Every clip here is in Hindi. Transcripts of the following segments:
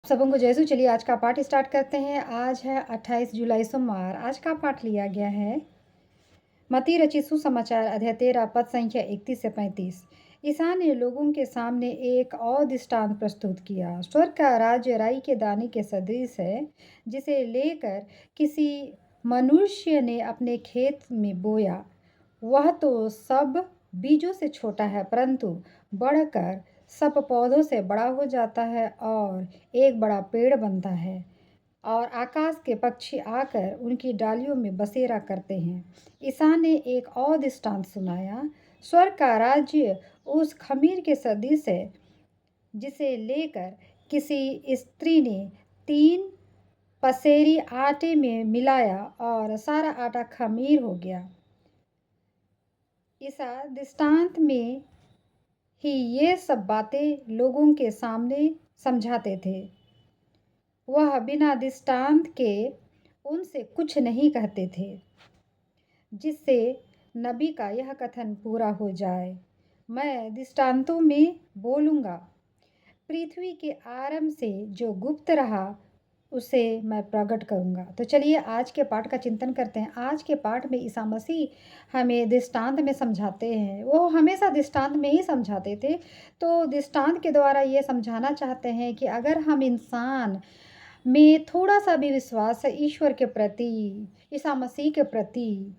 सबों को जय सु चलिए आज का पाठ स्टार्ट करते हैं। आज है 28 जुलाई सोमवार। आज का पाठ लिया गया है मत्ती रचित सुसमाचार अध्याय 13 पद संख्या 31 से 35। ईसा ने लोगों के सामने एक और दृष्टांत प्रस्तुत किया। स्वर्ग का राज्य राई के दाने के सदृश है, जिसे लेकर किसी मनुष्य ने अपने खेत में बोया। वह तो सब बीजों से छोटा है, परंतु बढ़कर सब पौधों से बड़ा हो जाता है और एक बड़ा पेड़ बनता है, और आकाश के पक्षी आकर उनकी डालियों में बसेरा करते हैं। ईसा ने एक और दृष्टांत सुनाया। स्वर्ग का राज्य उस खमीर के सदृश है, जिसे लेकर किसी स्त्री ने 3 पसेरी आटे में मिलाया और सारा आटा खमीर हो गया। इस दृष्टांत में ही ये सब बातें लोगों के सामने समझाते थे। वह बिना दृष्टांत के उनसे कुछ नहीं कहते थे, जिससे नबी का यह कथन पूरा हो जाए, मैं दृष्टांतों में बोलूँगा। पृथ्वी के आरंभ से जो गुप्त रहा, उसे मैं प्रकट करूँगा। तो चलिए आज के पाठ का चिंतन करते हैं। आज के पाठ में ईसा मसीह हमें दृष्टांत में समझाते हैं। वो हमेशा दृष्टांत में ही समझाते थे। तो दृष्टांत के द्वारा ये समझाना चाहते हैं कि अगर हम इंसान में थोड़ा सा भी विश्वास है ईश्वर के प्रति, ईसा मसीह के प्रति,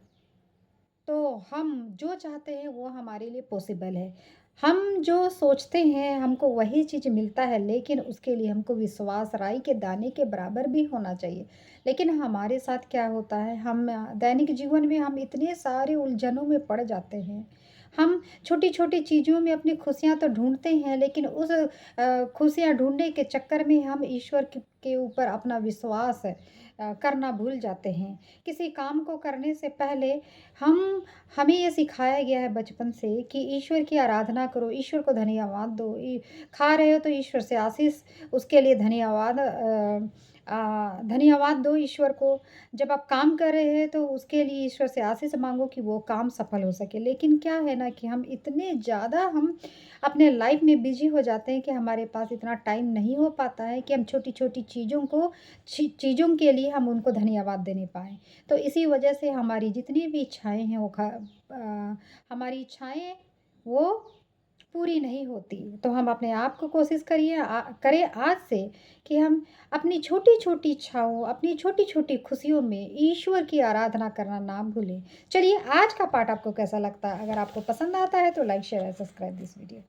तो हम जो चाहते हैं वो हमारे लिए पॉसिबल है। हम जो सोचते हैं हमको वही चीज़ मिलता है, लेकिन उसके लिए हमको विश्वास राई के दाने के बराबर भी होना चाहिए। लेकिन हमारे साथ क्या होता है, हम दैनिक जीवन में हम इतने सारे उलझनों में पड़ जाते हैं। हम छोटी-छोटी चीज़ों में अपनी खुशियाँ तो ढूँढते हैं, लेकिन उस खुशियाँ ढूँढने के चक्कर में हम ईश्वर के ऊपर अपना विश्वास करना भूल जाते हैं। किसी काम को करने से पहले हमें ये सिखाया गया है बचपन से कि ईश्वर की आराधना करो, ईश्वर को धन्यवाद दो। खा रहे हो तो ईश्वर से आशीष, उसके लिए धन्यवाद दो ईश्वर को। जब आप काम कर रहे हैं तो उसके लिए ईश्वर से आशीष मांगो कि वो काम सफल हो सके। लेकिन क्या है ना कि हम इतने ज़्यादा हम अपने लाइफ में बिजी हो जाते हैं कि हमारे पास इतना टाइम नहीं हो पाता है कि हम छोटी छोटी चीज़ों के लिए हम उनको धन्यवाद देने पाएँ। तो इसी वजह से हमारी जितनी भी इच्छाएँ हैं हमारी इच्छाएँ वो पूरी नहीं होती। तो हम अपने आप को कोशिश करें आज से कि हम अपनी छोटी-छोटी इच्छाओं, अपनी छोटी-छोटी खुशियों में ईश्वर की आराधना करना ना भूलें। चलिए आज का पाठ आपको कैसा लगता है? अगर आपको पसंद आता है तो like, share and subscribe this video.